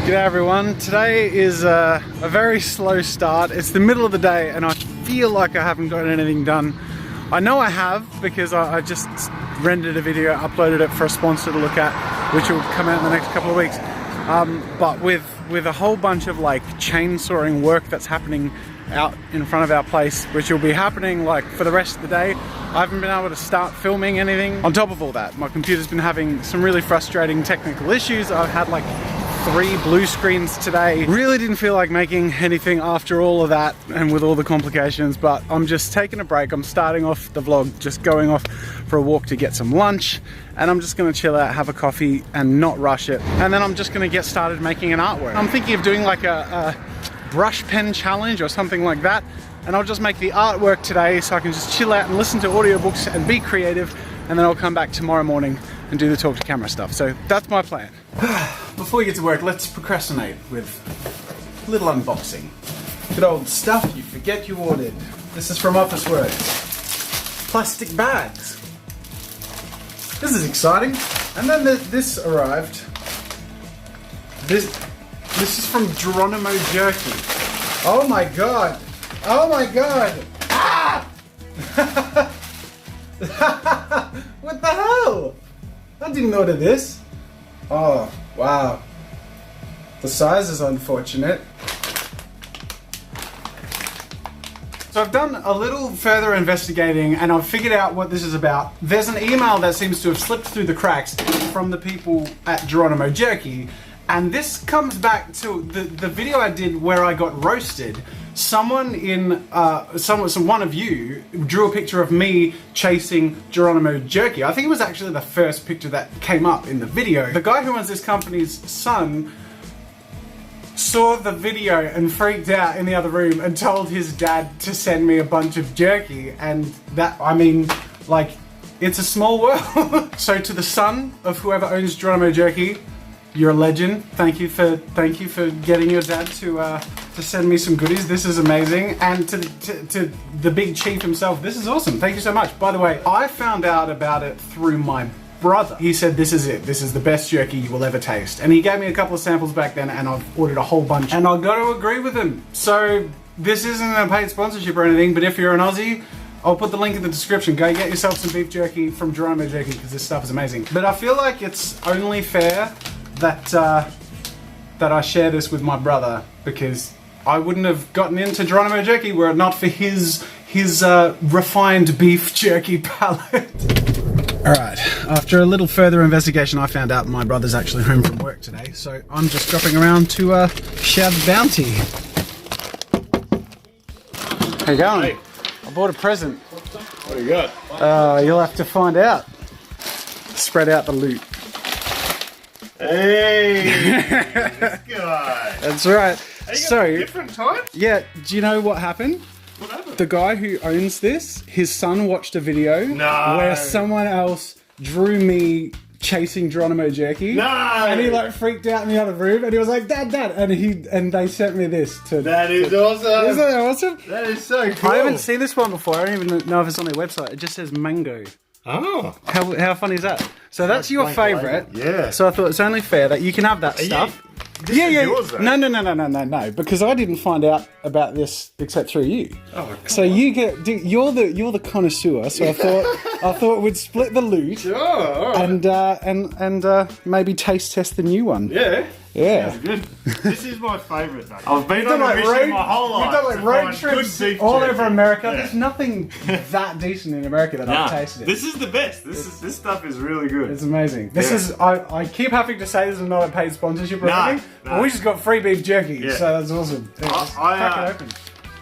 G'day everyone. Today is a very slow start. It's the middle of the day and I feel like I haven't got anything done. I know I have because I just rendered a video, uploaded it for a sponsor to look at, which will come out in the next couple of weeks. But with a whole bunch of like chainsawing work that's happening out in front of our place, which will be happening like for the rest of the day, I haven't been able to start filming anything. On top of all that, my computer's been having some really frustrating technical issues. I've had like 3 blue screens today. Really didn't feel like making anything after all of that and with all the complications, but I'm just taking a break. I'm starting off the vlog just going off for a walk to get some lunch, and I'm just gonna chill out, have a coffee and not rush it. And then I'm just gonna get started making an artwork. I'm thinking of doing like a brush pen challenge or something like that, and I'll just make the artwork today so I can just chill out and listen to audiobooks and be creative, and then I'll come back tomorrow morning and do the talk to camera stuff. So that's my plan. Before we get to work, let's procrastinate with a little unboxing. Good old stuff you forget you ordered. This is from Office Words. Plastic bags. This is exciting. And then this arrived. This is from Geronimo Jerky. Oh my god. Oh my god. Ah! What the hell? I didn't order this. Oh, wow. The size is unfortunate. So I've done a little further investigating and I've figured out what this is about. There's an email that seems to have slipped through the cracks from the people at Geronimo Jerky, and this comes back to the video I did where I got roasted. Someone in, one of you drew a picture of me chasing Geronimo Jerky. I think it was actually the first picture that came up in the video. The guy who runs this company's son saw the video and freaked out in the other room and told his dad to send me a bunch of jerky, and that, I mean, like, it's a small world. So to the son of whoever owns Geronimo Jerky, you're a legend. Thank you for getting your dad to send me some goodies. This is amazing. And to the big chief himself, this is awesome. Thank you so much. By the way, I found out about it through my brother. He said this is it. This is the best jerky you will ever taste. And he gave me a couple of samples back then, and I've ordered a whole bunch. And I've got to agree with him. So this isn't a paid sponsorship or anything, but if you're an Aussie, I'll put the link in the description. Go get yourself some beef jerky from Geronimo Jerky because this stuff is amazing. But I feel like it's only fair that I share this with my brother, because I wouldn't have gotten into Geronimo Jerky were it not for his refined beef jerky palate. Alright, after a little further investigation, I found out my brother's actually home from work today, so I'm just dropping around to share the bounty. How you going? Hey. I bought a present. What do you got? You'll have to find out. Spread out the loot. Hey, this guy. That's right. So different types? Yeah, do you know what happened? What happened? The guy who owns this, his son watched a video where someone else drew me chasing Geronimo Jerky. No! And he like freaked out in the other room and he was like, Dad, and they sent me this to... That is awesome! Isn't that awesome? That is so cool! I haven't seen this one before. I don't even know if it's on their website. It just says mango. Oh. How funny is that? So that's your favourite. Yeah. So I thought it's only fair that you can have that stuff. This is yours, though. No, because I didn't find out about this except through you. Oh, so you get, you're the connoisseur. So I thought we'd split the loot. Sure. All right. And maybe taste test the new one. Yeah. Yeah. Sounds good. This is my favourite, though. I've been on a mission my whole life. We've done like road trips all over America. Yeah. There's nothing that decent in America that I've tasted. This is the best. This stuff is really good. It's amazing. This is, I keep having to say this is not a paid sponsorship or anything, but we just got free beef jerky, so that's awesome. Crack it open.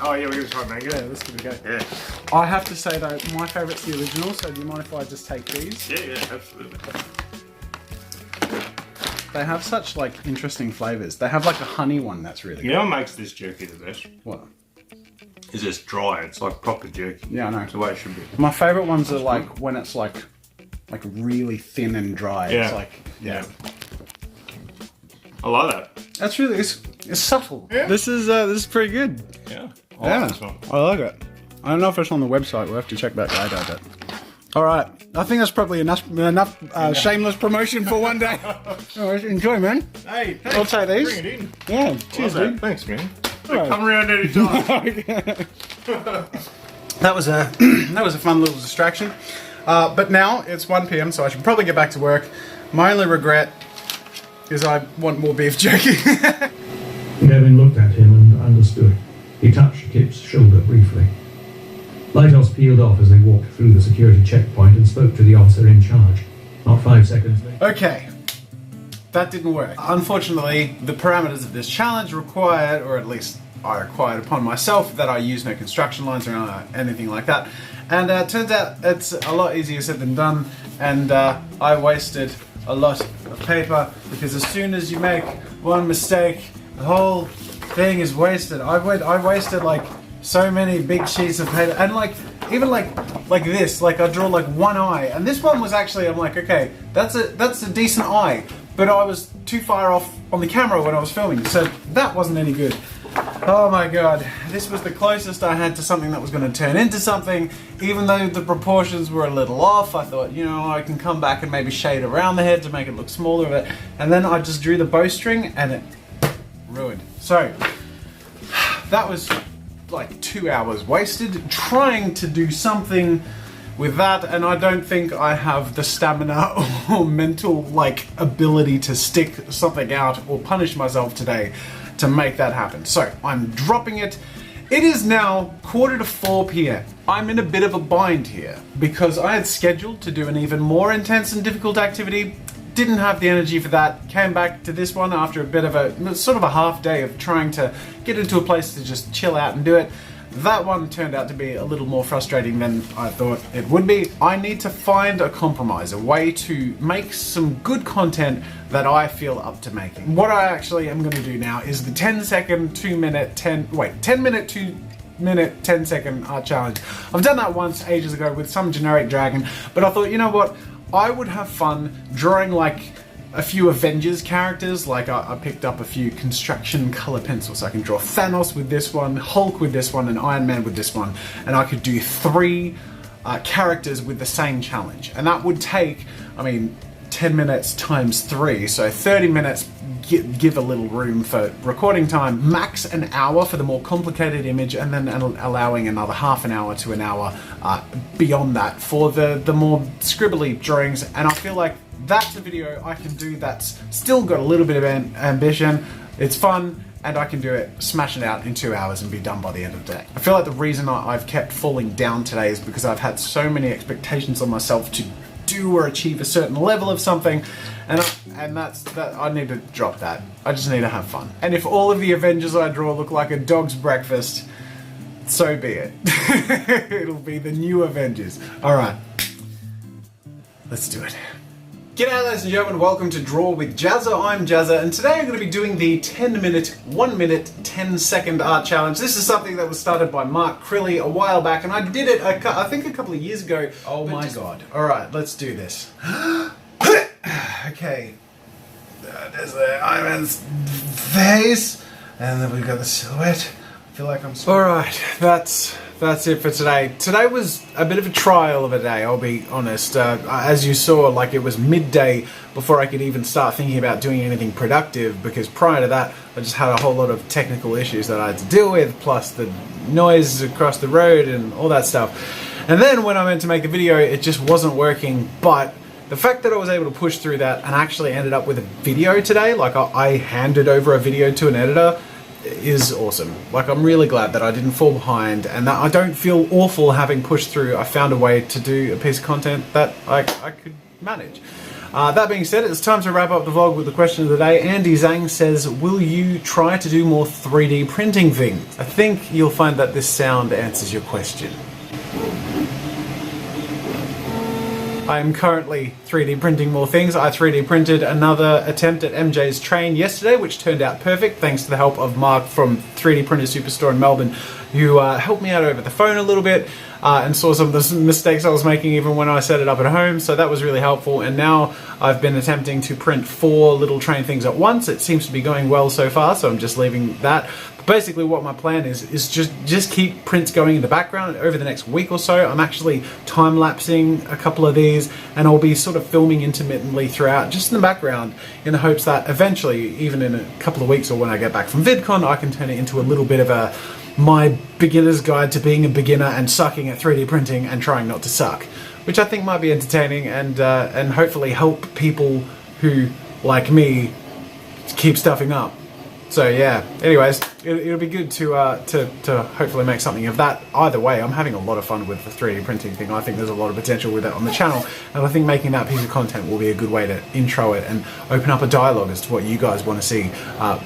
Oh yeah, we're going to try mango. Yeah, let's give it a go. Yeah. I have to say though, my favourite's the original, so do you mind if I just take these? Yeah, absolutely. They have such like interesting flavours. They have like a honey one that's really good. You know what makes this jerky the best? What? Is it's dry. It's like proper jerky. Yeah, I know. It's the way it should be. My favourite ones are like when it's like really thin and dry. Yeah. It's like, yeah. I like that. That's really, it's subtle. Yeah. This is pretty good. Yeah. I like this one. I like it. I don't know if it's on the website. We'll have to check that later. But all right. I think that's probably enough shameless promotion for one day. Oh, enjoy, man. Hey, I'll take these. Bring it in. Yeah, cheers, dude. Thanks, man. Right. Come around any time. That was a fun little distraction. But now it's 1 p.m, so I should probably get back to work. My only regret is I want more beef jerky. Gavin looked at him and understood. He touched Kip's shoulder briefly. Lighthouse peeled off as they walked through the security checkpoint and spoke to the officer in charge. Not 5 seconds later. Okay, that didn't work. Unfortunately, the parameters of this challenge required, or at least I required upon myself, that I use no construction lines or anything like that. And it turns out it's a lot easier said than done, and I wasted a lot of paper, because as soon as you make one mistake, the whole thing is wasted. I wasted like so many big sheets of paper, and like even like this, like I draw like one eye, and this one was actually, I'm like, okay, that's a decent eye, but I was too far off on the camera when I was filming, so that wasn't any good. Oh my god, this was the closest I had to something that was going to turn into something. Even though the proportions were a little off, I thought, you know, I can come back and maybe shade around the head to make it look smaller, and then I just drew the bowstring and it ruined. So that was like 2 hours wasted trying to do something with that, and I don't think I have the stamina or mental ability to stick something out or punish myself today to make that happen. So I'm dropping it. It is now 3:45 p.m. I'm in a bit of a bind here because I had scheduled to do an even more intense and difficult activity. Didn't have the energy for that. Came back to this one after a bit of a sort of a half day of trying to get into a place to just chill out and do it. That one turned out to be a little more frustrating than I thought it would be. I need to find a compromise, a way to make some good content that I feel up to making. What I actually am going to do now is the 10 minute 10 second art challenge. I've done that once ages ago with some generic dragon, but I thought, you know what, I would have fun drawing like a few Avengers characters. Like I picked up a few construction color pencils. I can draw Thanos with this one, Hulk with this one, and Iron Man with this one, and I could do 3 characters with the same challenge, and that would take, I mean, 10 minutes times 3, so 30 minutes. Give a little room for recording time, max an hour for the more complicated image, and then allowing another half an hour to an hour beyond that for the more scribbly drawings. And I feel like that's a video I can do that's still got a little bit of ambition, it's fun, and I can do it, smash it out in 2 hours and be done by the end of the day. I feel like the reason I've kept falling down today is because I've had so many expectations on myself to do or achieve a certain level of something, and that's that. I need to drop that. I just need to have fun. And if all of the Avengers I draw look like a dog's breakfast, so be it. It'll be the new Avengers. Alright, let's do it. G'day ladies and gentlemen, welcome to Draw with Jazza. I'm Jazza, and today I'm going to be doing the 10 minute, 1 minute, 10 second art challenge. This is something that was started by Mark Crilly a while back, and I did it, I think a couple of years ago. Oh my god. Alright, let's do this. Okay. There's the Iron Man's face, and then we've got the silhouette. I feel like I'm... Alright, that's it for today. Today was a bit of a trial of a day, I'll be honest. As you saw, like, it was midday before I could even start thinking about doing anything productive, because prior to that I just had a whole lot of technical issues that I had to deal with, plus the noise across the road and all that stuff. And then when I went to make the video, it just wasn't working. But the fact that I was able to push through that and actually ended up with a video today, like I handed over a video to an editor, is awesome. Like, I'm really glad that I didn't fall behind and that I don't feel awful having pushed through. I found a way to do a piece of content that I could manage. That being said, it's time to wrap up the vlog with the question of the day. Andy Zhang says, will you try to do more 3D printing things? I think you'll find that this sound answers your question. I am currently 3D printing more things. I 3D printed another attempt at MJ's train yesterday, which turned out perfect thanks to the help of Mark from 3D Printer Superstore in Melbourne, who helped me out over the phone a little bit and saw some of the mistakes I was making even when I set it up at home, so that was really helpful. And now I've been attempting to print 4 little train things at once. It seems to be going well so far, so I'm just leaving that. basically what my plan is just keep prints going in the background. Over the next week or so, I'm actually time-lapsing a couple of these, and I'll be sort of filming intermittently throughout, just in the background, in the hopes that eventually, even in a couple of weeks or when I get back from VidCon, I can turn it into a little bit of my beginner's guide to being a beginner and sucking at 3D printing and trying not to suck, which I think might be entertaining and hopefully help people who, like me, keep stuffing up. So yeah, anyways, it'll be good to hopefully make something of that. Either way, I'm having a lot of fun with the 3D printing thing. I think there's a lot of potential with it on the channel, and I think making that piece of content will be a good way to intro it and open up a dialogue as to what you guys want to see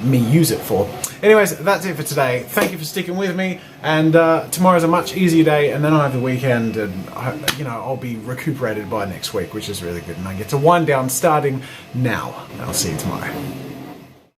me use it for. Anyways, that's it for today. Thank you for sticking with me, and tomorrow's a much easier day, and then I have the weekend, and I'll be recuperated by next week, which is really good, and I get to wind down starting now. I'll see you tomorrow.